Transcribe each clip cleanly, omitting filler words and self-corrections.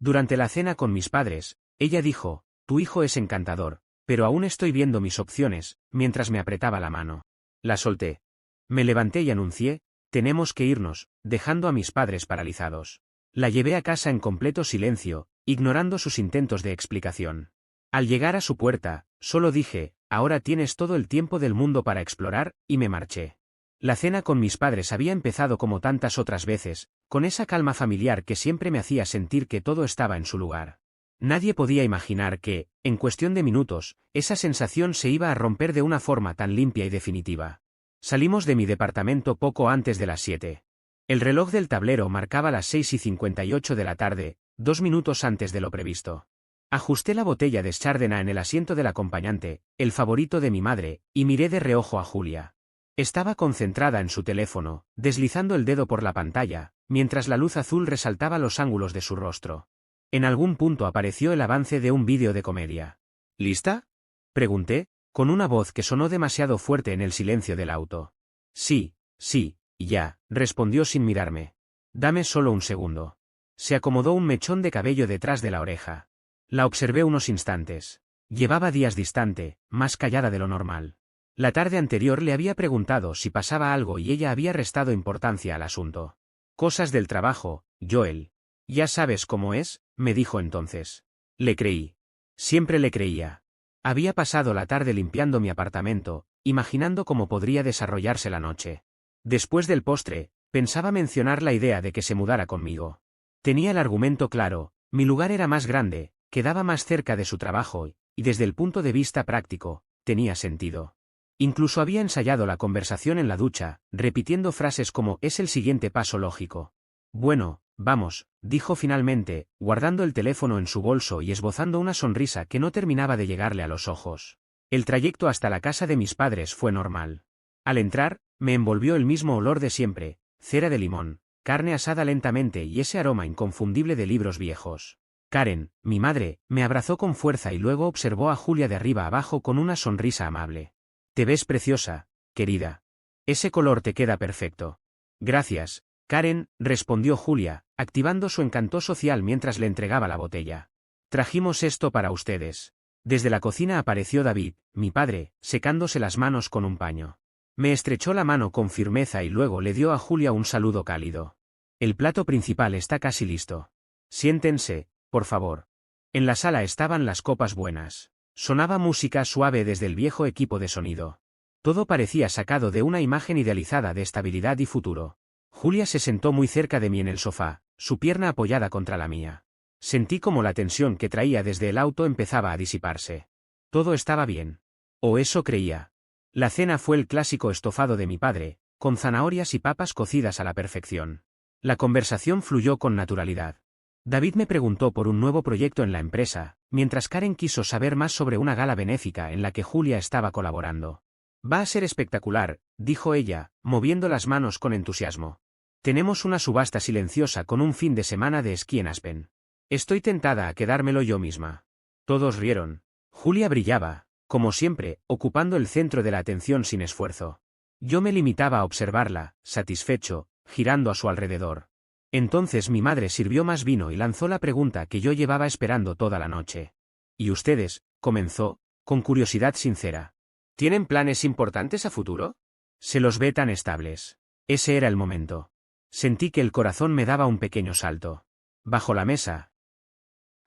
Durante la cena con mis padres, ella dijo, tu hijo es encantador, pero aún estoy viendo mis opciones, mientras me apretaba la mano. La solté. Me levanté y anuncié, tenemos que irnos, dejando a mis padres paralizados. La llevé a casa en completo silencio, ignorando sus intentos de explicación. Al llegar a su puerta, solo dije, ahora tienes todo el tiempo del mundo para explorar, y me marché. La cena con mis padres había empezado como tantas otras veces, con esa calma familiar que siempre me hacía sentir que todo estaba en su lugar. Nadie podía imaginar que, en cuestión de minutos, esa sensación se iba a romper de una forma tan limpia y definitiva. Salimos de mi departamento poco antes de las 7. El reloj del tablero marcaba las 6:58 de la tarde, 2 minutos antes de lo previsto. Ajusté la botella de Chardonnay en el asiento del acompañante, el favorito de mi madre, y miré de reojo a Julia. Estaba concentrada en su teléfono, deslizando el dedo por la pantalla, mientras la luz azul resaltaba los ángulos de su rostro. En algún punto apareció el avance de un vídeo de comedia. ¿Lista?, pregunté, con una voz que sonó demasiado fuerte en el silencio del auto. Sí, ya, respondió sin mirarme. Dame solo un segundo. Se acomodó un mechón de cabello detrás de la oreja. La observé unos instantes. Llevaba días distante, más callada de lo normal. La tarde anterior le había preguntado si pasaba algo y ella había restado importancia al asunto. Cosas del trabajo, Joel. Ya sabes cómo es, me dijo entonces. Le creí. Siempre le creía. Había pasado la tarde limpiando mi apartamento, imaginando cómo podría desarrollarse la noche. Después del postre, pensaba mencionar la idea de que se mudara conmigo. Tenía el argumento claro, mi lugar era más grande, quedaba más cerca de su trabajo, y desde el punto de vista práctico, tenía sentido. Incluso había ensayado la conversación en la ducha, repitiendo frases como «es el siguiente paso lógico». Bueno, vamos, dijo finalmente, guardando el teléfono en su bolso y esbozando una sonrisa que no terminaba de llegarle a los ojos. El trayecto hasta la casa de mis padres fue normal. Al entrar, me envolvió el mismo olor de siempre, cera de limón, carne asada lentamente y ese aroma inconfundible de libros viejos. Karen, mi madre, me abrazó con fuerza y luego observó a Julia de arriba abajo con una sonrisa amable. Te ves preciosa, querida. Ese color te queda perfecto. Gracias, Karen, respondió Julia, activando su encanto social mientras le entregaba la botella. Trajimos esto para ustedes. Desde la cocina apareció David, mi padre, secándose las manos con un paño. Me estrechó la mano con firmeza y luego le dio a Julia un saludo cálido. El plato principal está casi listo. Siéntense, por favor. En la sala estaban las copas buenas. Sonaba música suave desde el viejo equipo de sonido. Todo parecía sacado de una imagen idealizada de estabilidad y futuro. Julia se sentó muy cerca de mí en el sofá, su pierna apoyada contra la mía. Sentí como la tensión que traía desde el auto empezaba a disiparse. Todo estaba bien. O eso creía. La cena fue el clásico estofado de mi padre, con zanahorias y papas cocidas a la perfección. La conversación fluyó con naturalidad. David me preguntó por un nuevo proyecto en la empresa, mientras Karen quiso saber más sobre una gala benéfica en la que Julia estaba colaborando. Va a ser espectacular, dijo ella, moviendo las manos con entusiasmo. Tenemos una subasta silenciosa con un fin de semana de esquí en Aspen. Estoy tentada a quedármelo yo misma. Todos rieron. Julia brillaba, como siempre, ocupando el centro de la atención sin esfuerzo. Yo me limitaba a observarla, satisfecho, girando a su alrededor. Entonces mi madre sirvió más vino y lanzó la pregunta que yo llevaba esperando toda la noche. ¿Y ustedes?, comenzó, con curiosidad sincera. ¿Tienen planes importantes a futuro? Se los ve tan estables. Ese era el momento. Sentí que el corazón me daba un pequeño salto. Bajo la mesa.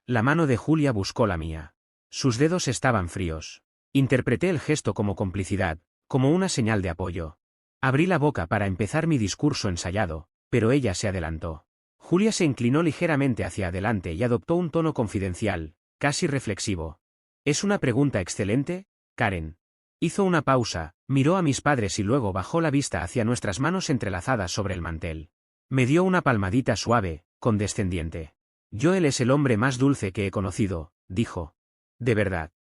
La mano de Julia buscó la mía. Sus dedos estaban fríos. Interpreté el gesto como complicidad, como una señal de apoyo. Abrí la boca para empezar mi discurso ensayado, pero ella se adelantó. Julia se inclinó ligeramente hacia adelante y adoptó un tono confidencial, casi reflexivo. ¿Es una pregunta excelente, Karen? Hizo una pausa, miró a mis padres y luego bajó la vista hacia nuestras manos entrelazadas sobre el mantel. Me dio una palmadita suave, condescendiente. Joel es el hombre más dulce que he conocido, dijo. De verdad.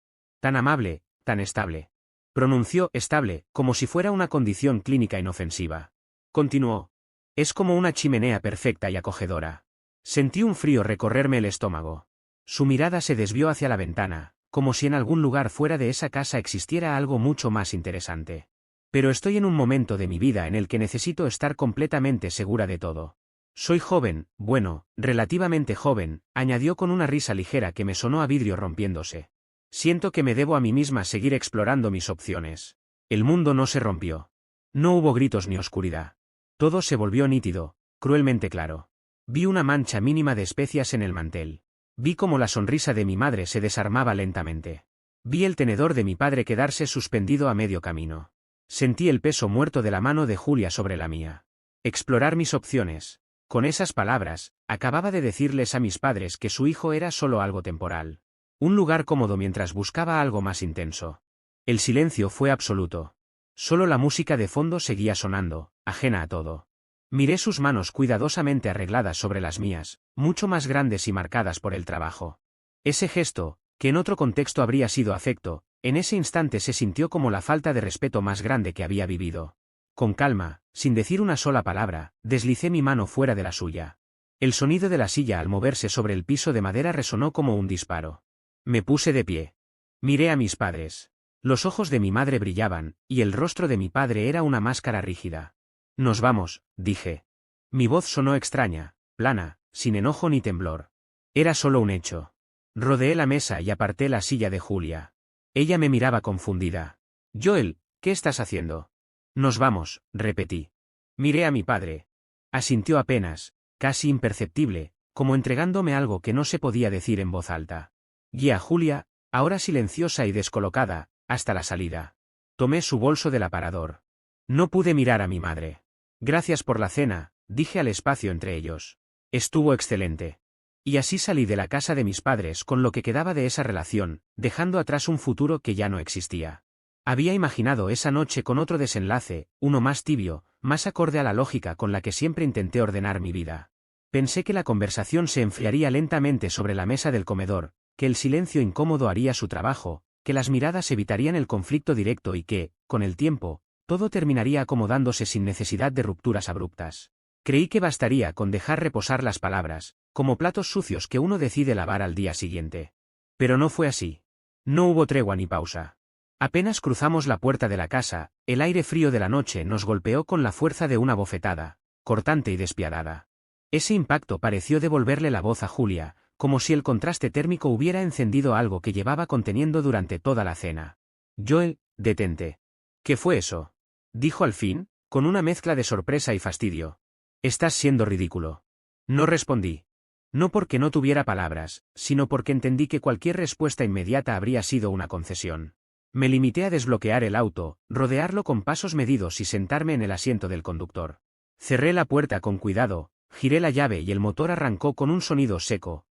Tan amable, tan estable. Pronunció estable, como si fuera una condición clínica inofensiva. Continuó. Es como una chimenea perfecta y acogedora. Sentí un frío recorrerme el estómago. Su mirada se desvió hacia la ventana, como si en algún lugar fuera de esa casa existiera algo mucho más interesante. Pero estoy en un momento de mi vida en el que necesito estar completamente segura de todo. Soy joven, bueno, relativamente joven, añadió con una risa ligera que me sonó a vidrio rompiéndose. Siento que me debo a mí misma seguir explorando mis opciones. El mundo no se rompió. No hubo gritos ni oscuridad. Todo se volvió nítido, cruelmente claro. Vi una mancha mínima de especias en el mantel. Vi cómo la sonrisa de mi madre se desarmaba lentamente. Vi el tenedor de mi padre quedarse suspendido a medio camino. Sentí el peso muerto de la mano de Julia sobre la mía. Explorar mis opciones. Con esas palabras, acababa de decirles a mis padres que su hijo era solo algo temporal. Un lugar cómodo mientras buscaba algo más intenso. El silencio fue absoluto. Solo la música de fondo seguía sonando, ajena a todo. Miré sus manos cuidadosamente arregladas sobre las mías, mucho más grandes y marcadas por el trabajo. Ese gesto, que en otro contexto habría sido afecto, en ese instante se sintió como la falta de respeto más grande que había vivido. Con calma, sin decir una sola palabra, deslicé mi mano fuera de la suya. El sonido de la silla al moverse sobre el piso de madera resonó como un disparo. Me puse de pie. Miré a mis padres. Los ojos de mi madre brillaban, y el rostro de mi padre era una máscara rígida. Nos vamos, dije. Mi voz sonó extraña, plana, sin enojo ni temblor. Era solo un hecho. Rodeé la mesa y aparté la silla de Julia. Ella me miraba confundida. Joel, ¿qué estás haciendo? Nos vamos, repetí. Miré a mi padre. Asintió apenas, casi imperceptible, como entregándome algo que no se podía decir en voz alta. Guié a Julia, ahora silenciosa y descolocada, hasta la salida. Tomé su bolso del aparador. No pude mirar a mi madre. Gracias por la cena, dije al espacio entre ellos. Estuvo excelente. Y así salí de la casa de mis padres con lo que quedaba de esa relación, dejando atrás un futuro que ya no existía. Había imaginado esa noche con otro desenlace, uno más tibio, más acorde a la lógica con la que siempre intenté ordenar mi vida. Pensé que la conversación se enfriaría lentamente sobre la mesa del comedor, que el silencio incómodo haría su trabajo, que las miradas evitarían el conflicto directo y que, con el tiempo, todo terminaría acomodándose sin necesidad de rupturas abruptas. Creí que bastaría con dejar reposar las palabras, como platos sucios que uno decide lavar al día siguiente. Pero no fue así. No hubo tregua ni pausa. Apenas cruzamos la puerta de la casa, el aire frío de la noche nos golpeó con la fuerza de una bofetada, cortante y despiadada. Ese impacto pareció devolverle la voz a Julia, como si el contraste térmico hubiera encendido algo que llevaba conteniendo durante toda la cena. Joel, detente. ¿Qué fue eso? Dijo al fin, con una mezcla de sorpresa y fastidio. Estás siendo ridículo. No respondí. No porque no tuviera palabras, sino porque entendí que cualquier respuesta inmediata habría sido una concesión. Me limité a desbloquear el auto, rodearlo con pasos medidos y sentarme en el asiento del conductor. Cerré la puerta con cuidado, giré la llave y el motor arrancó con un sonido seco,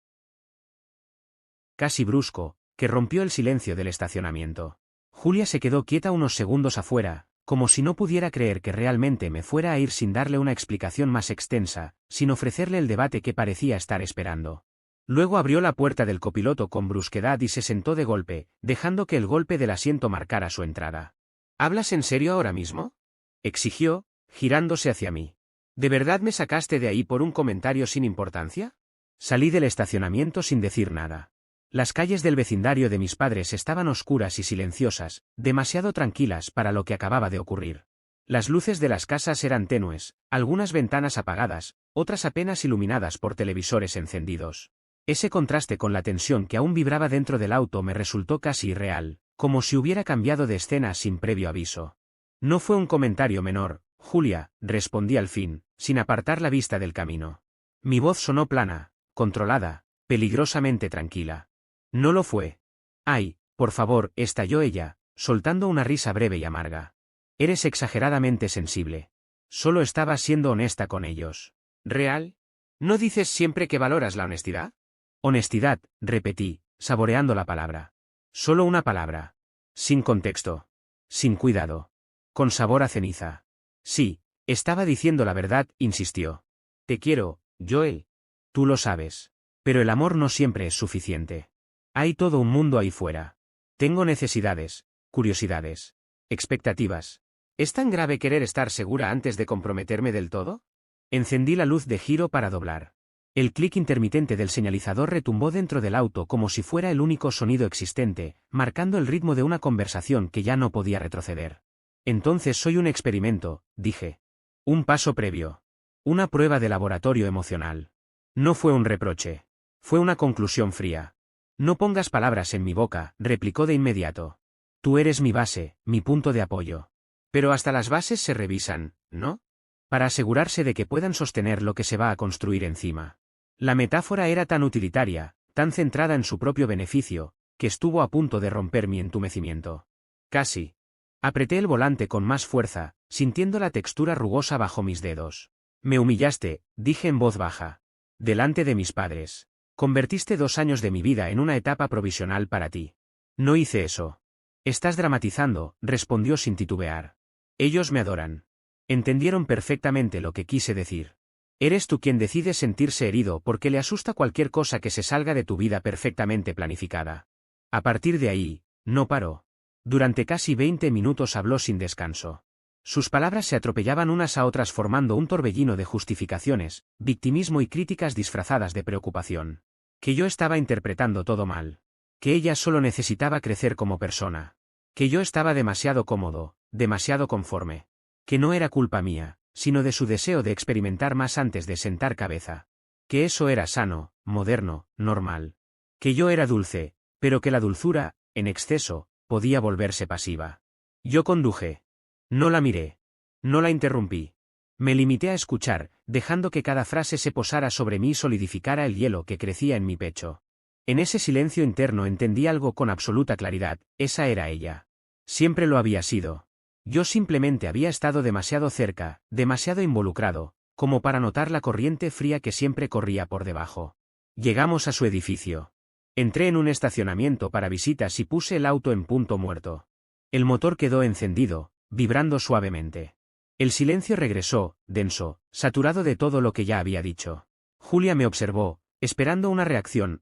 casi brusco, que rompió el silencio del estacionamiento. Julia se quedó quieta unos segundos afuera, como si no pudiera creer que realmente me fuera a ir sin darle una explicación más extensa, sin ofrecerle el debate que parecía estar esperando. Luego abrió la puerta del copiloto con brusquedad y se sentó de golpe, dejando que el golpe del asiento marcara su entrada. ¿Hablas en serio ahora mismo?, exigió, girándose hacia mí. ¿De verdad me sacaste de ahí por un comentario sin importancia? Salí del estacionamiento sin decir nada. Las calles del vecindario de mis padres estaban oscuras y silenciosas, demasiado tranquilas para lo que acababa de ocurrir. Las luces de las casas eran tenues, algunas ventanas apagadas, otras apenas iluminadas por televisores encendidos. Ese contraste con la tensión que aún vibraba dentro del auto me resultó casi irreal, como si hubiera cambiado de escena sin previo aviso. No fue un comentario menor, Julia, respondí al fin, sin apartar la vista del camino. Mi voz sonó plana, controlada, peligrosamente tranquila. No lo fue. Ay, por favor, estalló ella, soltando una risa breve y amarga. Eres exageradamente sensible. Solo estabas siendo honesta con ellos. ¿Real? ¿No dices siempre que valoras la honestidad? Honestidad, repetí, saboreando la palabra. Solo una palabra. Sin contexto. Sin cuidado. Con sabor a ceniza. Sí, estaba diciendo la verdad, insistió. Te quiero, Joel. Tú lo sabes. Pero el amor no siempre es suficiente. Hay todo un mundo ahí fuera. Tengo necesidades, curiosidades, expectativas. ¿Es tan grave querer estar segura antes de comprometerme del todo? Encendí la luz de giro para doblar. El clic intermitente del señalizador retumbó dentro del auto como si fuera el único sonido existente, marcando el ritmo de una conversación que ya no podía retroceder. Entonces soy un experimento, dije. Un paso previo. Una prueba de laboratorio emocional. No fue un reproche. Fue una conclusión fría. No pongas palabras en mi boca, replicó de inmediato. Tú eres mi base, mi punto de apoyo. Pero hasta las bases se revisan, ¿no? Para asegurarse de que puedan sostener lo que se va a construir encima. La metáfora era tan utilitaria, tan centrada en su propio beneficio, que estuvo a punto de romper mi entumecimiento. Casi. Apreté el volante con más fuerza, sintiendo la textura rugosa bajo mis dedos. Me humillaste, dije en voz baja. Delante de mis padres. Convertiste 2 años de mi vida en una etapa provisional para ti. No hice eso. Estás dramatizando, respondió sin titubear. Ellos me adoran. Entendieron perfectamente lo que quise decir. Eres tú quien decide sentirse herido porque le asusta cualquier cosa que se salga de tu vida perfectamente planificada. A partir de ahí, no paró. Durante casi 20 minutos habló sin descanso. Sus palabras se atropellaban unas a otras formando un torbellino de justificaciones, victimismo y críticas disfrazadas de preocupación. Que yo estaba interpretando todo mal. Que ella solo necesitaba crecer como persona. Que yo estaba demasiado cómodo, demasiado conforme. Que no era culpa mía, sino de su deseo de experimentar más antes de sentar cabeza. Que eso era sano, moderno, normal. Que yo era dulce, pero que la dulzura, en exceso, podía volverse pasiva. Yo conduje. No la miré. No la interrumpí. Me limité a escuchar, dejando que cada frase se posara sobre mí y solidificara el hielo que crecía en mi pecho. En ese silencio interno entendí algo con absoluta claridad, esa era ella. Siempre lo había sido. Yo simplemente había estado demasiado cerca, demasiado involucrado, como para notar la corriente fría que siempre corría por debajo. Llegamos a su edificio. Entré en un estacionamiento para visitas y puse el auto en punto muerto. El motor quedó encendido, vibrando suavemente. El silencio regresó, denso, saturado de todo lo que ya había dicho. Julia me observó, esperando una reacción.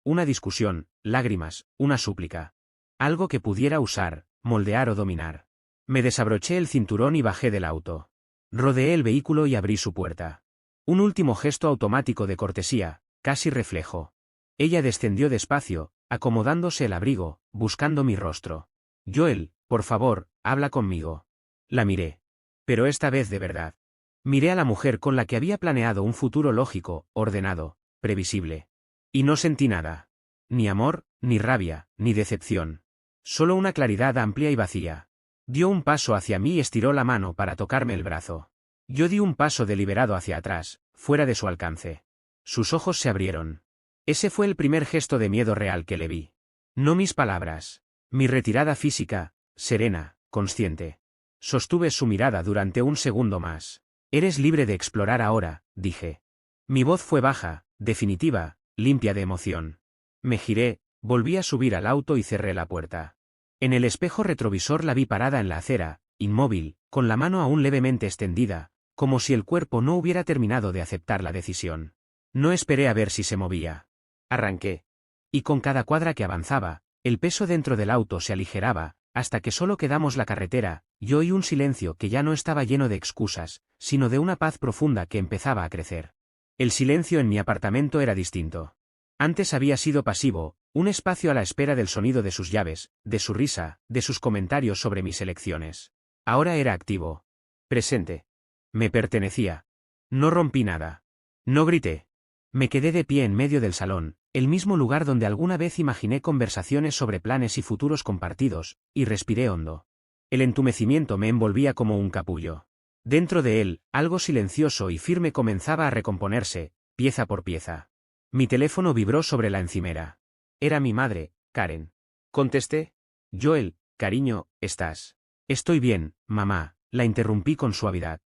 Una discusión, lágrimas, una súplica. Algo que pudiera usar, moldear o dominar. Me desabroché el cinturón y bajé del auto. Rodeé el vehículo y abrí su puerta. Un último gesto automático de cortesía, casi reflejo. Ella descendió despacio, acomodándose el abrigo, buscando mi rostro. Joel, por favor, habla conmigo. La miré. Pero esta vez de verdad. Miré a la mujer con la que había planeado un futuro lógico, ordenado, previsible. Y no sentí nada. Ni amor, ni rabia, ni decepción. Solo una claridad amplia y vacía. Dio un paso hacia mí y estiró la mano para tocarme el brazo. Yo di un paso deliberado hacia atrás, fuera de su alcance. Sus ojos se abrieron. Ese fue el primer gesto de miedo real que le vi. No mis palabras. Mi retirada física, serena, consciente. Sostuve su mirada durante un segundo más. Eres libre de explorar ahora, dije. Mi voz fue baja, definitiva, limpia de emoción. Me giré, volví a subir al auto y cerré la puerta. En el espejo retrovisor la vi parada en la acera, inmóvil, con la mano aún levemente extendida, como si el cuerpo no hubiera terminado de aceptar la decisión. No esperé a ver si se movía. Arranqué. Y con cada cuadra que avanzaba, el peso dentro del auto se aligeraba, hasta que solo quedamos la carretera, yo y un silencio que ya no estaba lleno de excusas, sino de una paz profunda que empezaba a crecer. El silencio en mi apartamento era distinto. Antes había sido pasivo, un espacio a la espera del sonido de sus llaves, de su risa, de sus comentarios sobre mis elecciones. Ahora era activo. Presente. Me pertenecía. No rompí nada. No grité. Me quedé de pie en medio del salón, el mismo lugar donde alguna vez imaginé conversaciones sobre planes y futuros compartidos, y respiré hondo. El entumecimiento me envolvía como un capullo. Dentro de él, algo silencioso y firme comenzaba a recomponerse, pieza por pieza. Mi teléfono vibró sobre la encimera. Era mi madre, Karen. Contesté. Joel, cariño, ¿estás? Estoy bien, mamá, la interrumpí con suavidad.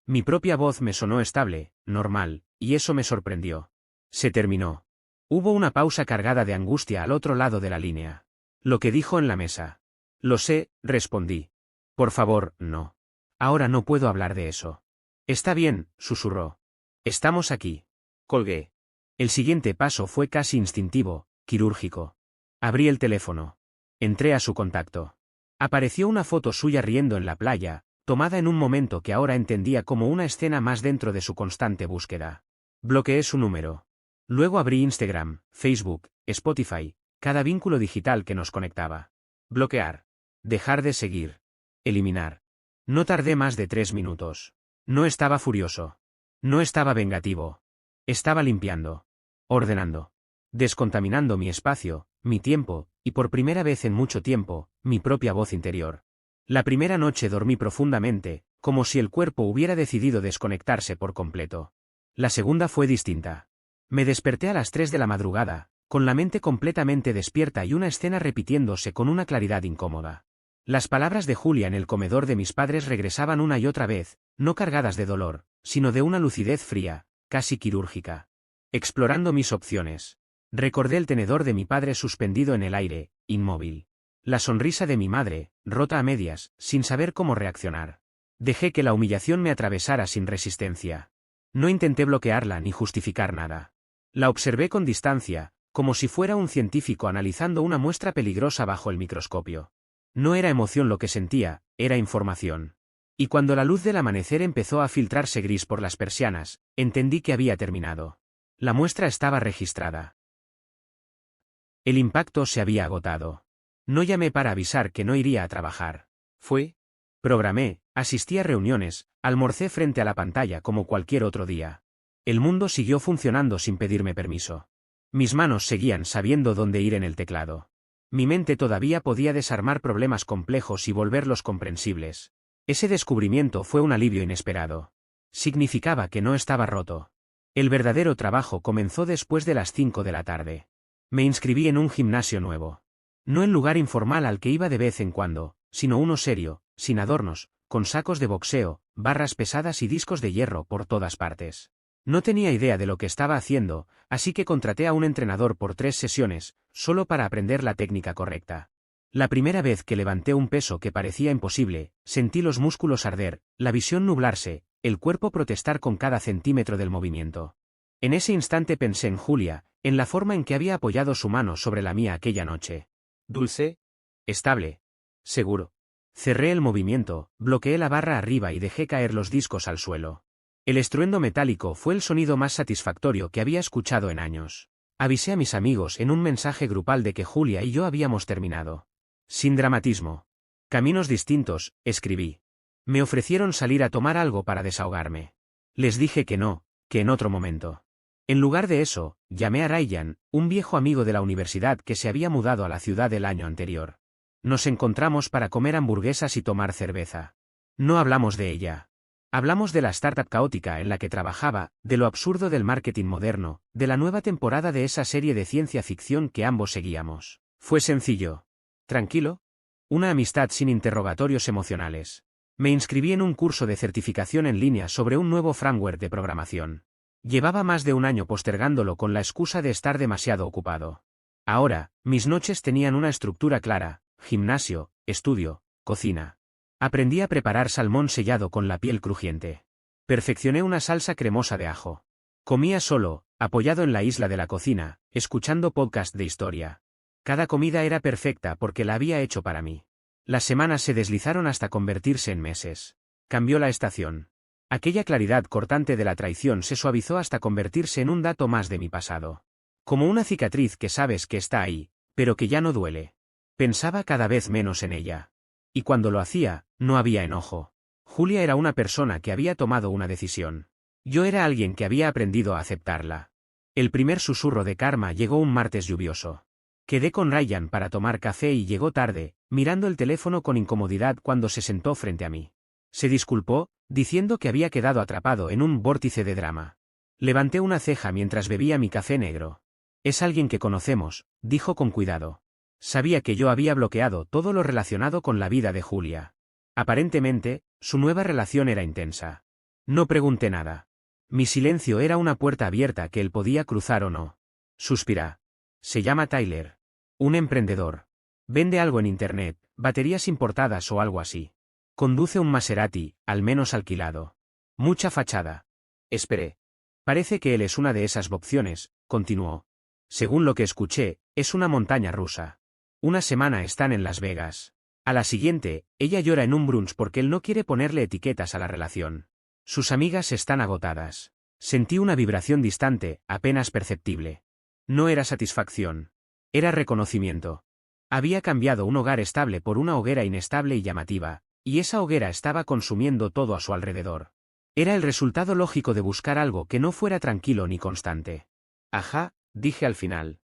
Mi propia voz me sonó estable, normal, y eso me sorprendió. Se terminó. Hubo una pausa cargada de angustia al otro lado de la línea. Lo que dijo en la mesa. Lo sé, respondí. Por favor, no. Ahora no puedo hablar de eso. Está bien, susurró. Estamos aquí. Colgué. El siguiente paso fue casi instintivo, quirúrgico. Abrí el teléfono. Entré a su contacto. Apareció una foto suya riendo en la playa, tomada en un momento que ahora entendía como una escena más dentro de su constante búsqueda. Bloqueé su número. Luego abrí Instagram, Facebook, Spotify, cada vínculo digital que nos conectaba. Bloquear. Dejar de seguir. Eliminar. No tardé más de 3 minutos. No estaba furioso. No estaba vengativo. Estaba limpiando. Ordenando. Descontaminando mi espacio, mi tiempo, y por primera vez en mucho tiempo, mi propia voz interior. La primera noche dormí profundamente, como si el cuerpo hubiera decidido desconectarse por completo. La segunda fue distinta. Me desperté a las 3 de la madrugada, con la mente completamente despierta y una escena repitiéndose con una claridad incómoda. Las palabras de Julia en el comedor de mis padres regresaban una y otra vez, no cargadas de dolor, sino de una lucidez fría, casi quirúrgica. Explorando mis opciones. Recordé el tenedor de mi padre suspendido en el aire, inmóvil. La sonrisa de mi madre, rota a medias, sin saber cómo reaccionar. Dejé que la humillación me atravesara sin resistencia. No intenté bloquearla ni justificar nada. La observé con distancia, como si fuera un científico analizando una muestra peligrosa bajo el microscopio. No era emoción lo que sentía, era información. Y cuando la luz del amanecer empezó a filtrarse gris por las persianas, entendí que había terminado. La muestra estaba registrada. El impacto se había agotado. No llamé para avisar que no iría a trabajar. Programé, asistí a reuniones, almorcé frente a la pantalla como cualquier otro día. El mundo siguió funcionando sin pedirme permiso. Mis manos seguían sabiendo dónde ir en el teclado. Mi mente todavía podía desarmar problemas complejos y volverlos comprensibles. Ese descubrimiento fue un alivio inesperado. Significaba que no estaba roto. El verdadero trabajo comenzó después de las 5 de la tarde. Me inscribí en un gimnasio nuevo. No el lugar informal al que iba de vez en cuando, sino uno serio, sin adornos, con sacos de boxeo, barras pesadas y discos de hierro por todas partes. No tenía idea de lo que estaba haciendo, así que contraté a un entrenador por 3 sesiones, solo para aprender la técnica correcta. La primera vez que levanté un peso que parecía imposible, sentí los músculos arder, la visión nublarse, el cuerpo protestar con cada centímetro del movimiento. En ese instante pensé en Julia, en la forma en que había apoyado su mano sobre la mía aquella noche. Dulce, estable, seguro. Cerré el movimiento, bloqueé la barra arriba y dejé caer los discos al suelo. El estruendo metálico fue el sonido más satisfactorio que había escuchado en años. Avisé a mis amigos en un mensaje grupal de que Julia y yo habíamos terminado. Sin dramatismo. Caminos distintos, escribí. Me ofrecieron salir a tomar algo para desahogarme. Les dije que no, que en otro momento. En lugar de eso, llamé a Ryan, un viejo amigo de la universidad que se había mudado a la ciudad el año anterior. Nos encontramos para comer hamburguesas y tomar cerveza. No hablamos de ella. Hablamos de la startup caótica en la que trabajaba, de lo absurdo del marketing moderno, de la nueva temporada de esa serie de ciencia ficción que ambos seguíamos. Fue sencillo. Tranquilo. Una amistad sin interrogatorios emocionales. Me inscribí en un curso de certificación en línea sobre un nuevo framework de programación. Llevaba más de un año postergándolo con la excusa de estar demasiado ocupado. Ahora, mis noches tenían una estructura clara: gimnasio, estudio, cocina. Aprendí a preparar salmón sellado con la piel crujiente. Perfeccioné una salsa cremosa de ajo. Comía solo, apoyado en la isla de la cocina, escuchando podcast de historia. Cada comida era perfecta porque la había hecho para mí. Las semanas se deslizaron hasta convertirse en meses. Cambió la estación. Aquella claridad cortante de la traición se suavizó hasta convertirse en un dato más de mi pasado. Como una cicatriz que sabes que está ahí, pero que ya no duele. Pensaba cada vez menos en ella. Y cuando lo hacía, no había enojo. Julia era una persona que había tomado una decisión. Yo era alguien que había aprendido a aceptarla. El primer susurro de karma llegó un martes lluvioso. Quedé con Ryan para tomar café y llegó tarde, mirando el teléfono con incomodidad cuando se sentó frente a mí. Se disculpó, diciendo que había quedado atrapado en un vórtice de drama. Levanté una ceja mientras bebía mi café negro. Es alguien que conocemos, dijo con cuidado. Sabía que yo había bloqueado todo lo relacionado con la vida de Julia. Aparentemente, su nueva relación era intensa. No pregunté nada. Mi silencio era una puerta abierta que él podía cruzar o no. Suspirá. Se llama Tyler. Un emprendedor. Vende algo en internet, baterías importadas o algo así. Conduce un Maserati, al menos alquilado. Mucha fachada. Esperé. Parece que él es una de esas opciones, continuó. Según lo que escuché, es una montaña rusa. Una semana están en Las Vegas. A la siguiente, ella llora en un brunch porque él no quiere ponerle etiquetas a la relación. Sus amigas están agotadas. Sentí una vibración distante, apenas perceptible. No era satisfacción. Era reconocimiento. Había cambiado un hogar estable por una hoguera inestable y llamativa, y esa hoguera estaba consumiendo todo a su alrededor. Era el resultado lógico de buscar algo que no fuera tranquilo ni constante. Ajá, dije al final.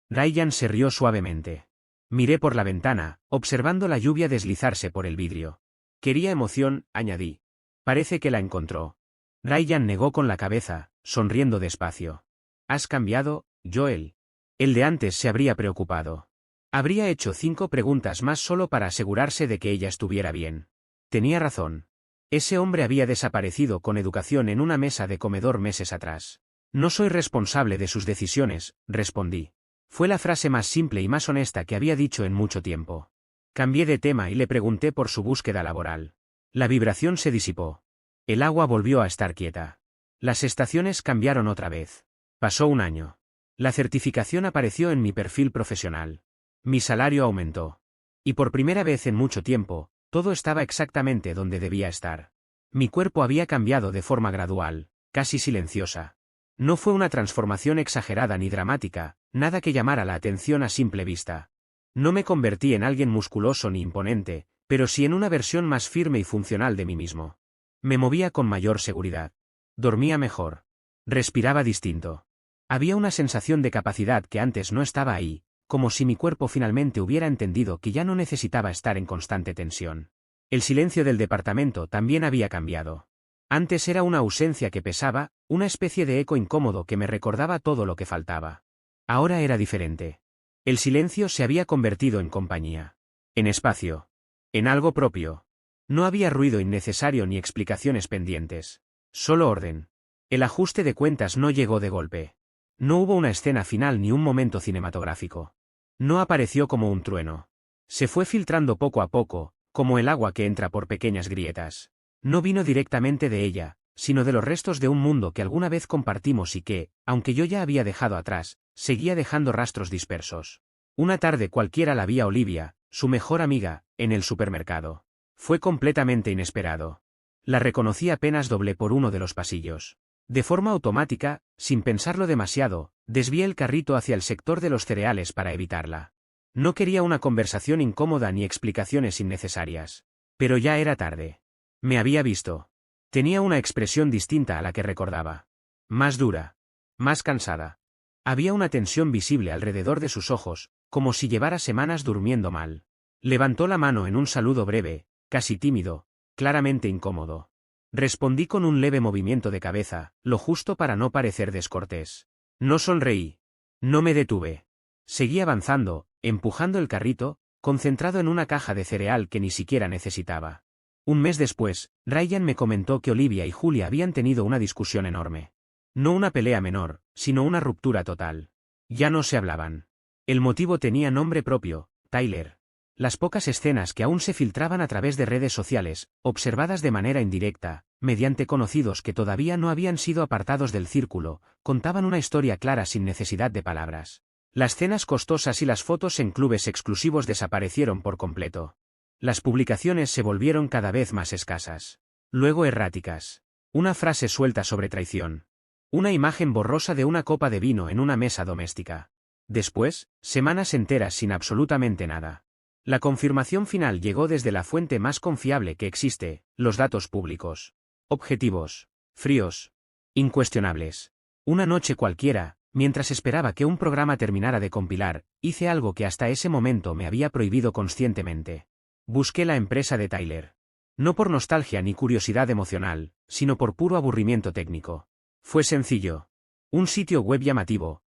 Ryan se rió suavemente. Miré por la ventana, observando la lluvia deslizarse por el vidrio. Quería emoción, añadí. Parece que la encontró. Ryan negó con la cabeza, sonriendo despacio. ¿Has cambiado, Joel? El de antes se habría preocupado. Habría hecho 5 preguntas más solo para asegurarse de que ella estuviera bien. Tenía razón. Ese hombre había desaparecido con educación en una mesa de comedor meses atrás. No soy responsable de sus decisiones, respondí. Fue la frase más simple y más honesta que había dicho en mucho tiempo. Cambié de tema y le pregunté por su búsqueda laboral. La vibración se disipó. El agua volvió a estar quieta. Las estaciones cambiaron otra vez. Pasó un año. La certificación apareció en mi perfil profesional. Mi salario aumentó. Y por primera vez en mucho tiempo, todo estaba exactamente donde debía estar. Mi cuerpo había cambiado de forma gradual, casi silenciosa. No fue una transformación exagerada ni dramática, nada que llamara la atención a simple vista. No me convertí en alguien musculoso ni imponente, pero sí en una versión más firme y funcional de mí mismo. Me movía con mayor seguridad. Dormía mejor. Respiraba distinto. Había una sensación de capacidad que antes no estaba ahí, como si mi cuerpo finalmente hubiera entendido que ya no necesitaba estar en constante tensión. El silencio del departamento también había cambiado. Antes era una ausencia que pesaba, una especie de eco incómodo que me recordaba todo lo que faltaba. Ahora era diferente. El silencio se había convertido en compañía. En espacio. En algo propio. No había ruido innecesario ni explicaciones pendientes. Solo orden. El ajuste de cuentas no llegó de golpe. No hubo una escena final ni un momento cinematográfico. No apareció como un trueno. Se fue filtrando poco a poco, como el agua que entra por pequeñas grietas. No vino directamente de ella, sino de los restos de un mundo que alguna vez compartimos y que, aunque yo ya había dejado atrás, seguía dejando rastros dispersos. Una tarde cualquiera la vi a Olivia, su mejor amiga, en el supermercado. Fue completamente inesperado. La reconocí apenas doblé por uno de los pasillos. De forma automática, sin pensarlo demasiado, desvié el carrito hacia el sector de los cereales para evitarla. No quería una conversación incómoda ni explicaciones innecesarias. Pero ya era tarde. Me había visto. Tenía una expresión distinta a la que recordaba. Más dura. Más cansada. Había una tensión visible alrededor de sus ojos, como si llevara semanas durmiendo mal. Levantó la mano en un saludo breve, casi tímido, claramente incómodo. Respondí con un leve movimiento de cabeza, lo justo para no parecer descortés. No sonreí. No me detuve. Seguí avanzando, empujando el carrito, concentrado en una caja de cereal que ni siquiera necesitaba. Un mes después, Ryan me comentó que Olivia y Julia habían tenido una discusión enorme. No una pelea menor, sino una ruptura total. Ya no se hablaban. El motivo tenía nombre propio, Tyler. Las pocas escenas que aún se filtraban a través de redes sociales, observadas de manera indirecta, mediante conocidos que todavía no habían sido apartados del círculo, contaban una historia clara sin necesidad de palabras. Las cenas costosas y las fotos en clubes exclusivos desaparecieron por completo. Las publicaciones se volvieron cada vez más escasas. Luego erráticas. Una frase suelta sobre traición. Una imagen borrosa de una copa de vino en una mesa doméstica. Después, semanas enteras sin absolutamente nada. La confirmación final llegó desde la fuente más confiable que existe, los datos públicos. Objetivos. Fríos. Incuestionables. Una noche cualquiera, mientras esperaba que un programa terminara de compilar, hice algo que hasta ese momento me había prohibido conscientemente. Busqué la empresa de Tyler. No por nostalgia ni curiosidad emocional, sino por puro aburrimiento técnico. Fue sencillo. Un sitio web llamativo,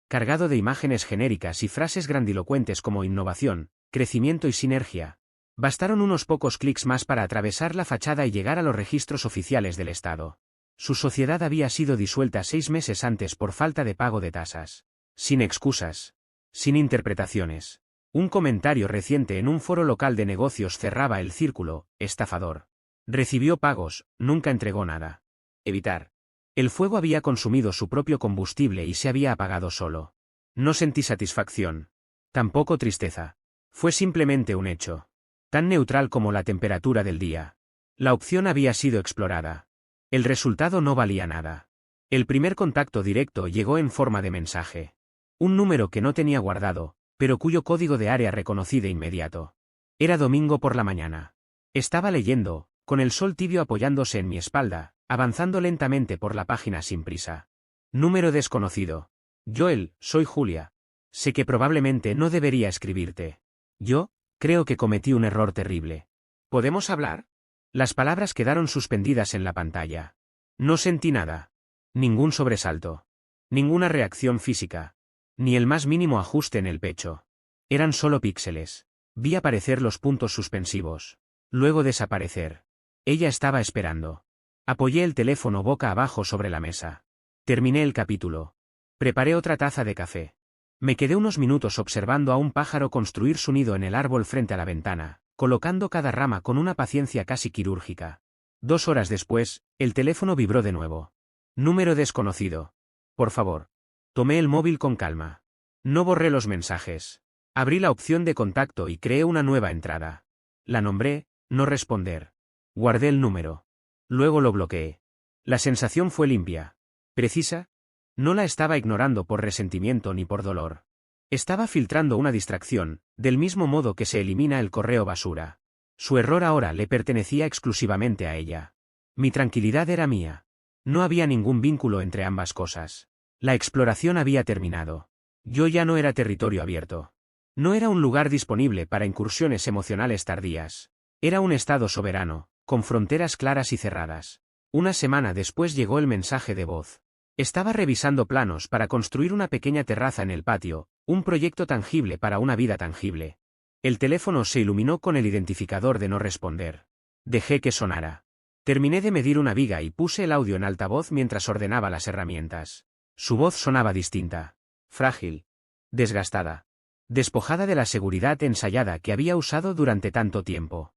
cargado de imágenes genéricas y frases grandilocuentes como innovación, crecimiento y sinergia. Bastaron unos pocos clics más para atravesar la fachada y llegar a los registros oficiales del Estado. Su sociedad había sido disuelta 6 meses antes por falta de pago de tasas. Sin excusas. Sin interpretaciones. Un comentario reciente en un foro local de negocios cerraba el círculo, estafador. Recibió pagos, nunca entregó nada. Evitar. El fuego había consumido su propio combustible y se había apagado solo. No sentí satisfacción. Tampoco tristeza. Fue simplemente un hecho. Tan neutral como la temperatura del día. La opción había sido explorada. El resultado no valía nada. El primer contacto directo llegó en forma de mensaje. Un número que no tenía guardado, pero cuyo código de área reconocí de inmediato. Era domingo por la mañana. Estaba leyendo, con el sol tibio apoyándose en mi espalda, avanzando lentamente por la página sin prisa. Número desconocido. Joel, soy Julia. Sé que probablemente no debería escribirte. Yo, creo que cometí un error terrible. ¿Podemos hablar? Las palabras quedaron suspendidas en la pantalla. No sentí nada. Ningún sobresalto. Ninguna reacción física. Ni el más mínimo ajuste en el pecho. Eran solo píxeles. Vi aparecer los puntos suspensivos. Luego desaparecer. Ella estaba esperando. Apoyé el teléfono boca abajo sobre la mesa. Terminé el capítulo. Preparé otra taza de café. Me quedé unos minutos observando a un pájaro construir su nido en el árbol frente a la ventana, colocando cada rama con una paciencia casi quirúrgica. 2 horas después, el teléfono vibró de nuevo. Número desconocido. Por favor. Tomé el móvil con calma. No borré los mensajes. Abrí la opción de contacto y creé una nueva entrada. La nombré, no responder. Guardé el número. Luego lo bloqueé. La sensación fue limpia. ¿Precisa? No la estaba ignorando por resentimiento ni por dolor. Estaba filtrando una distracción, del mismo modo que se elimina el correo basura. Su error ahora le pertenecía exclusivamente a ella. Mi tranquilidad era mía. No había ningún vínculo entre ambas cosas. La exploración había terminado. Yo ya no era territorio abierto. No era un lugar disponible para incursiones emocionales tardías. Era un estado soberano, con fronteras claras y cerradas. Una semana después llegó el mensaje de voz. Estaba revisando planos para construir una pequeña terraza en el patio, un proyecto tangible para una vida tangible. El teléfono se iluminó con el identificador de no responder. Dejé que sonara. Terminé de medir una viga y puse el audio en altavoz mientras ordenaba las herramientas. Su voz sonaba distinta. Frágil. Desgastada. Despojada de la seguridad ensayada que había usado durante tanto tiempo.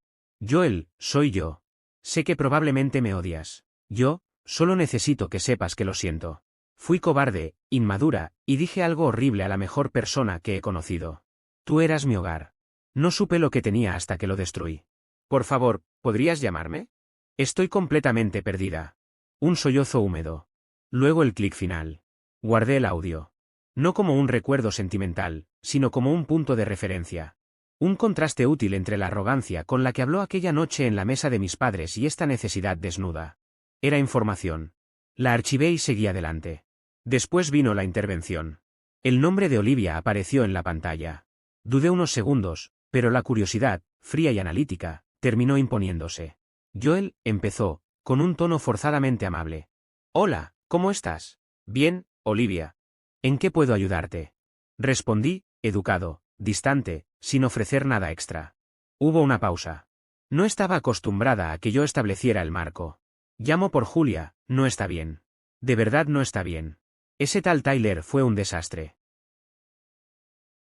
Joel, soy yo. Sé que probablemente me odias. Yo, solo necesito que sepas que lo siento. Fui cobarde, inmadura, y dije algo horrible a la mejor persona que he conocido. Tú eras mi hogar. No supe lo que tenía hasta que lo destruí. Por favor, ¿podrías llamarme? Estoy completamente perdida. Un sollozo húmedo. Luego el clic final. Guardé el audio. No como un recuerdo sentimental, sino como un punto de referencia. Un contraste útil entre la arrogancia con la que habló aquella noche en la mesa de mis padres y esta necesidad desnuda. Era información. La archivé y seguí adelante. Después vino la intervención. El nombre de Olivia apareció en la pantalla. Dudé unos segundos, pero la curiosidad, fría y analítica, terminó imponiéndose. Joel, empezó, con un tono forzadamente amable. Hola, ¿cómo estás? Bien, Olivia. ¿En qué puedo ayudarte? Respondí, educado, distante, sin ofrecer nada extra. Hubo una pausa. No estaba acostumbrada a que yo estableciera el marco. Llamo por Julia, no está bien. De verdad no está bien. Ese tal Tyler fue un desastre.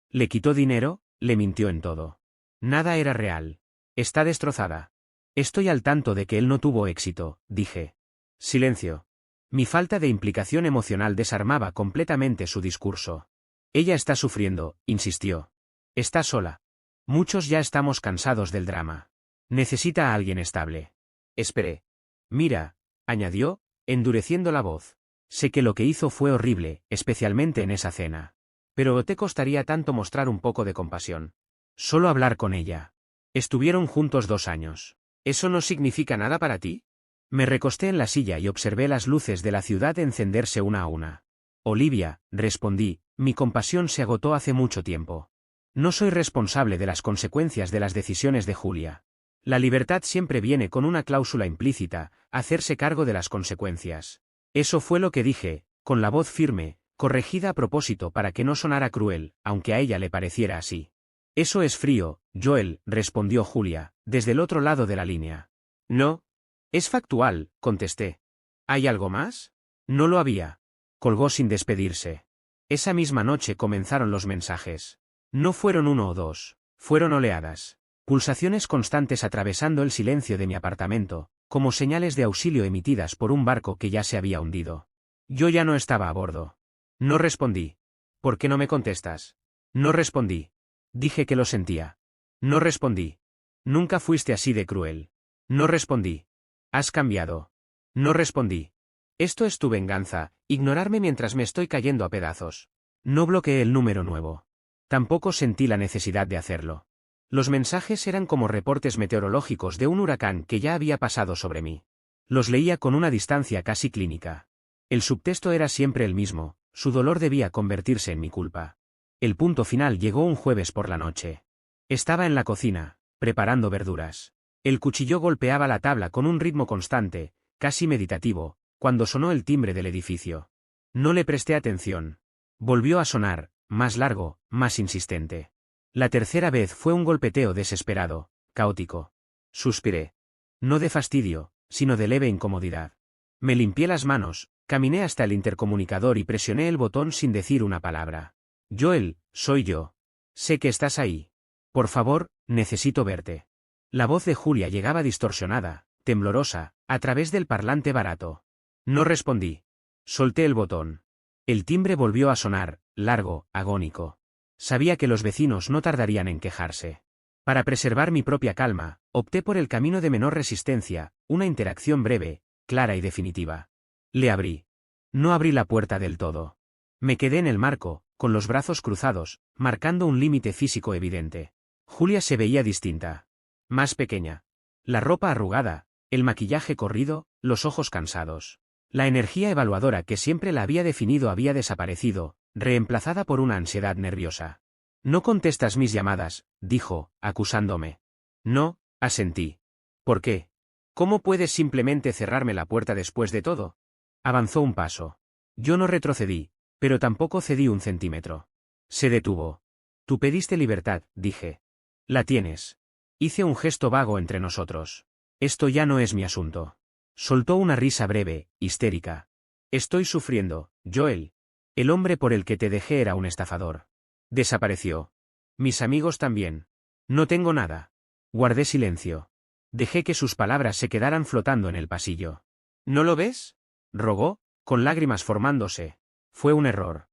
¿Le quitó dinero? Le mintió en todo. Nada era real. Está destrozada. Estoy al tanto de que él no tuvo éxito, dije. Silencio. Mi falta de implicación emocional desarmaba completamente su discurso. Ella está sufriendo, insistió. Está sola. Muchos ya estamos cansados del drama. Necesita a alguien estable. Esperé. Mira, añadió, endureciendo la voz. Sé que lo que hizo fue horrible, especialmente en esa cena. Pero te costaría tanto mostrar un poco de compasión. Solo hablar con ella. Estuvieron juntos 2 años. ¿Eso no significa nada para ti? Me recosté en la silla y observé las luces de la ciudad encenderse una a una. Olivia, respondí, mi compasión se agotó hace mucho tiempo. No soy responsable de las consecuencias de las decisiones de Julia. La libertad siempre viene con una cláusula implícita, hacerse cargo de las consecuencias. Eso fue lo que dije, con la voz firme, corregida a propósito para que no sonara cruel, aunque a ella le pareciera así. Eso es frío, Joel, respondió Julia, desde el otro lado de la línea. No. Es factual, contesté. ¿Hay algo más? No lo había. Colgó sin despedirse. Esa misma noche comenzaron los mensajes. No fueron 1 o 2, fueron oleadas. Pulsaciones constantes atravesando el silencio de mi apartamento, como señales de auxilio emitidas por un barco que ya se había hundido. Yo ya no estaba a bordo. No respondí. ¿Por qué no me contestas? No respondí. Dije que lo sentía. No respondí. Nunca fuiste así de cruel. No respondí. Has cambiado. No respondí. Esto es tu venganza, ignorarme mientras me estoy cayendo a pedazos. No bloqueé el número nuevo. Tampoco sentí la necesidad de hacerlo. Los mensajes eran como reportes meteorológicos de un huracán que ya había pasado sobre mí. Los leía con una distancia casi clínica. El subtexto era siempre el mismo, su dolor debía convertirse en mi culpa. El punto final llegó un jueves por la noche. Estaba en la cocina, preparando verduras. El cuchillo golpeaba la tabla con un ritmo constante, casi meditativo, cuando sonó el timbre del edificio. No le presté atención. Volvió a sonar, más largo, más insistente. La tercera vez fue un golpeteo desesperado, caótico. Suspiré. No de fastidio, sino de leve incomodidad. Me limpié las manos, caminé hasta el intercomunicador y presioné el botón sin decir una palabra. Joel, soy yo. Sé que estás ahí. Por favor, necesito verte. La voz de Julia llegaba distorsionada, temblorosa, a través del parlante barato. No respondí. Solté el botón. El timbre volvió a sonar, largo, agónico. Sabía que los vecinos no tardarían en quejarse. Para preservar mi propia calma, opté por el camino de menor resistencia, una interacción breve, clara y definitiva. Le abrí. No abrí la puerta del todo. Me quedé en el marco, con los brazos cruzados, marcando un límite físico evidente. Julia se veía distinta. Más pequeña. La ropa arrugada, el maquillaje corrido, los ojos cansados. La energía evaluadora que siempre la había definido había desaparecido, reemplazada por una ansiedad nerviosa. No contestas mis llamadas, dijo, acusándome. No, asentí. ¿Por qué? ¿Cómo puedes simplemente cerrarme la puerta después de todo? Avanzó un paso. Yo no retrocedí, pero tampoco cedí un centímetro. Se detuvo. Tú pediste libertad, dije. La tienes. Hice un gesto vago entre nosotros. Esto ya no es mi asunto. Soltó una risa breve, histérica. Estoy sufriendo, Joel. El hombre por el que te dejé era un estafador. Desapareció. Mis amigos también. No tengo nada. Guardé silencio. Dejé que sus palabras se quedaran flotando en el pasillo. ¿No lo ves? Rogó, con lágrimas formándose. Fue un error.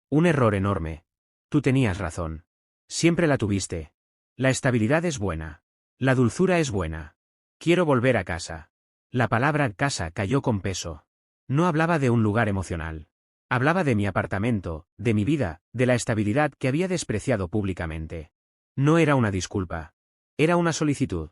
Un error enorme. Tú tenías razón. Siempre la tuviste. La estabilidad es buena. La dulzura es buena. Quiero volver a casa. La palabra casa cayó con peso. No hablaba de un lugar emocional. Hablaba de mi apartamento, de mi vida, de la estabilidad que había despreciado públicamente. No era una disculpa. Era una solicitud.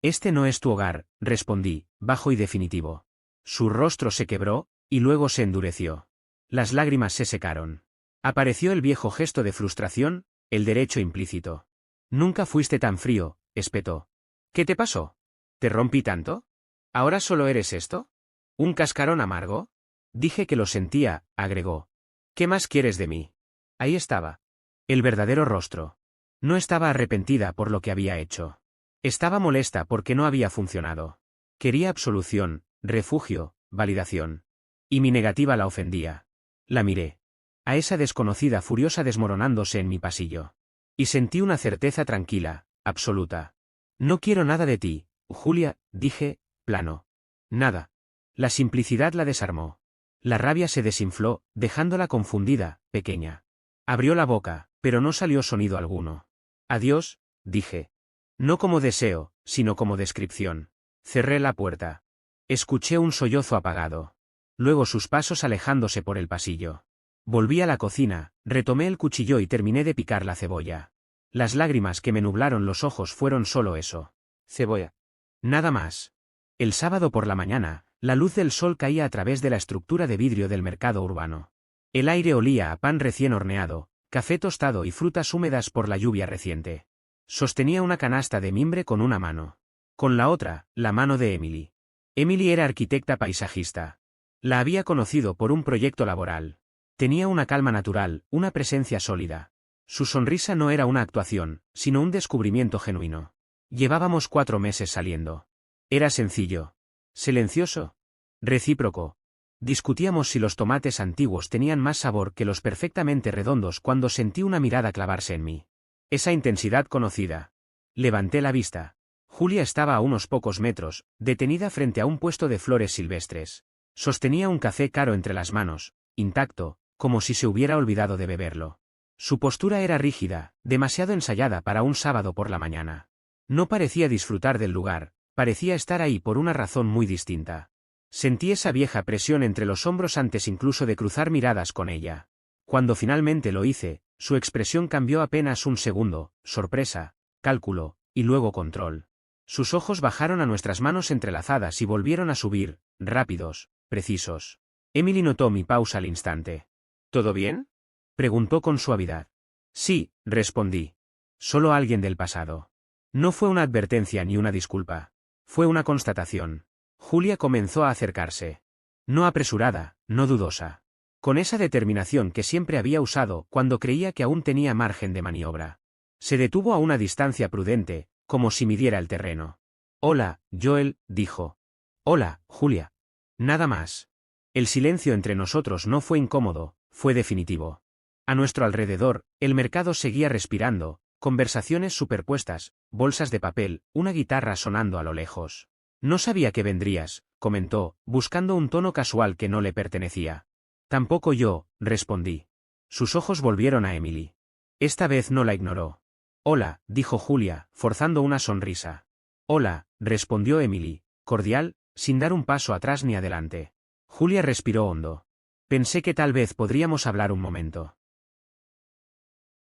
Este no es tu hogar, respondí, bajo y definitivo. Su rostro se quebró, y luego se endureció. Las lágrimas se secaron. Apareció el viejo gesto de frustración, el derecho implícito. Nunca fuiste tan frío, espetó. ¿Qué te pasó? ¿Te rompí tanto? ¿Ahora solo eres esto? ¿Un cascarón amargo? Dije que lo sentía, agregó. ¿Qué más quieres de mí? Ahí estaba. El verdadero rostro. No estaba arrepentida por lo que había hecho. Estaba molesta porque no había funcionado. Quería absolución, refugio, validación. Y mi negativa la ofendía. La miré. A esa desconocida furiosa desmoronándose en mi pasillo. Y sentí una certeza tranquila, absoluta. No quiero nada de ti, Julia, dije, plano. Nada. La simplicidad la desarmó. La rabia se desinfló, dejándola confundida, pequeña. Abrió la boca, pero no salió sonido alguno. Adiós, dije. No como deseo, sino como descripción. Cerré la puerta. Escuché un sollozo apagado. Luego sus pasos alejándose por el pasillo. Volví a la cocina, retomé el cuchillo y terminé de picar la cebolla. Las lágrimas que me nublaron los ojos fueron solo eso. Cebolla. Nada más. El sábado por la mañana, la luz del sol caía a través de la estructura de vidrio del mercado urbano. El aire olía a pan recién horneado, café tostado y frutas húmedas por la lluvia reciente. Sostenía una canasta de mimbre con una mano. Con la otra, la mano de Emily. Emily era arquitecta paisajista. La había conocido por un proyecto laboral. Tenía una calma natural, una presencia sólida. Su sonrisa no era una actuación, sino un descubrimiento genuino. Llevábamos 4 meses saliendo. Era sencillo. Silencioso. Recíproco. Discutíamos si los tomates antiguos tenían más sabor que los perfectamente redondos cuando sentí una mirada clavarse en mí. Esa intensidad conocida. Levanté la vista. Julia estaba a unos pocos metros, detenida frente a un puesto de flores silvestres. Sostenía un café caro entre las manos, intacto, como si se hubiera olvidado de beberlo. Su postura era rígida, demasiado ensayada para un sábado por la mañana. No parecía disfrutar del lugar, parecía estar ahí por una razón muy distinta. Sentí esa vieja presión entre los hombros antes incluso de cruzar miradas con ella. Cuando finalmente lo hice, Su expresión cambió apenas un segundo, sorpresa, cálculo, y luego control. Sus ojos bajaron a nuestras manos entrelazadas y volvieron a subir, rápidos, precisos. Emily notó mi pausa al instante. ¿Todo bien?, preguntó con suavidad. Sí, respondí. Solo alguien del pasado. No fue una advertencia ni una disculpa. Fue una constatación. Julia comenzó a acercarse. No apresurada, no dudosa. Con esa determinación que siempre había usado cuando creía que aún tenía margen de maniobra. Se detuvo a una distancia prudente, como si midiera el terreno. Hola, Joel, dijo. Hola, Julia. Nada más. El silencio entre nosotros no fue incómodo, fue definitivo. A nuestro alrededor, el mercado seguía respirando, conversaciones superpuestas, bolsas de papel, una guitarra sonando a lo lejos. No sabía que vendrías, comentó, buscando un tono casual que no le pertenecía. Tampoco yo, respondí. Sus ojos volvieron a Emily. Esta vez no la ignoró. Hola, dijo Julia, forzando una sonrisa. Hola, respondió Emily, cordial, sin dar un paso atrás ni adelante. Julia respiró hondo. Pensé que tal vez podríamos hablar un momento.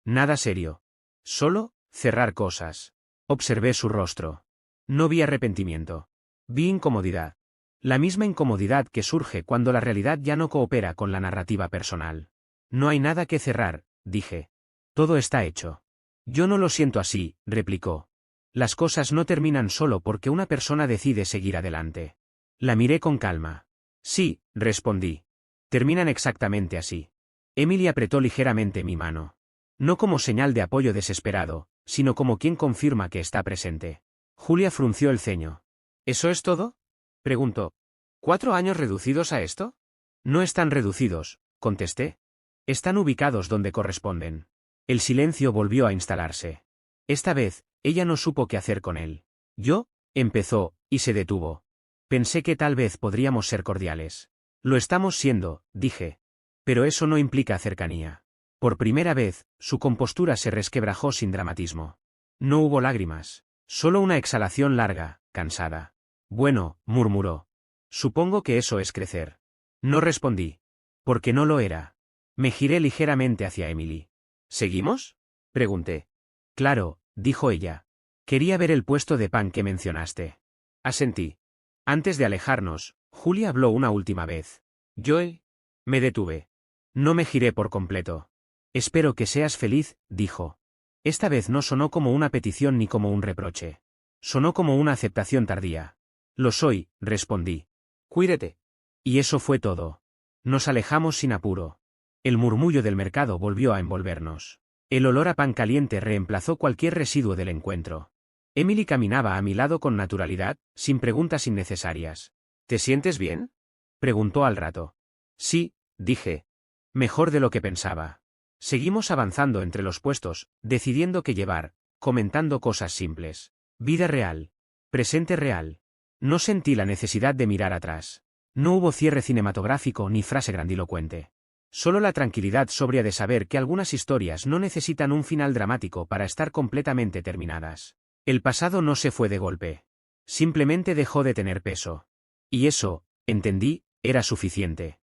Nada serio. Solo, cerrar cosas. Observé su rostro. No vi arrepentimiento. Vi incomodidad. La misma incomodidad que surge cuando la realidad ya no coopera con la narrativa personal. No hay nada que cerrar, dije. Todo está hecho. Yo no lo siento así, replicó. Las cosas no terminan solo porque una persona decide seguir adelante. La miré con calma. Sí, respondí. Terminan exactamente así. Emily apretó ligeramente mi mano. No como señal de apoyo desesperado, sino como quien confirma que está presente. Julia frunció el ceño. ¿Eso es todo?, preguntó. ¿4 años reducidos a esto? No están reducidos, contesté. Están ubicados donde corresponden. El silencio volvió a instalarse. Esta vez, ella no supo qué hacer con él. Yo, empezó, y se detuvo. Pensé que tal vez podríamos ser cordiales. Lo estamos siendo, dije. Pero eso no implica cercanía. Por primera vez, su compostura se resquebrajó sin dramatismo. No hubo lágrimas. Solo una exhalación larga, cansada. Bueno, murmuró. Supongo que eso es crecer. No respondí. Porque no lo era. Me giré ligeramente hacia Emily. ¿Seguimos?, pregunté. Claro, dijo ella. Quería ver el puesto de pan que mencionaste. Asentí. Antes de alejarnos, Julia habló una última vez. Joel. Me detuve. No me giré por completo. Espero que seas feliz, dijo. Esta vez no sonó como una petición ni como un reproche. Sonó como una aceptación tardía. Lo soy, respondí. Cuídate. Y eso fue todo. Nos alejamos sin apuro. El murmullo del mercado volvió a envolvernos. El olor a pan caliente reemplazó cualquier residuo del encuentro. Emily caminaba a mi lado con naturalidad, sin preguntas innecesarias. ¿Te sientes bien?, preguntó al rato. Sí, dije. Mejor de lo que pensaba. Seguimos avanzando entre los puestos, decidiendo qué llevar, comentando cosas simples. Vida real. Presente real. No sentí la necesidad de mirar atrás. No hubo cierre cinematográfico ni frase grandilocuente. Solo la tranquilidad sobria de saber que algunas historias no necesitan un final dramático para estar completamente terminadas. El pasado no se fue de golpe. Simplemente dejó de tener peso. Y eso, entendí, era suficiente.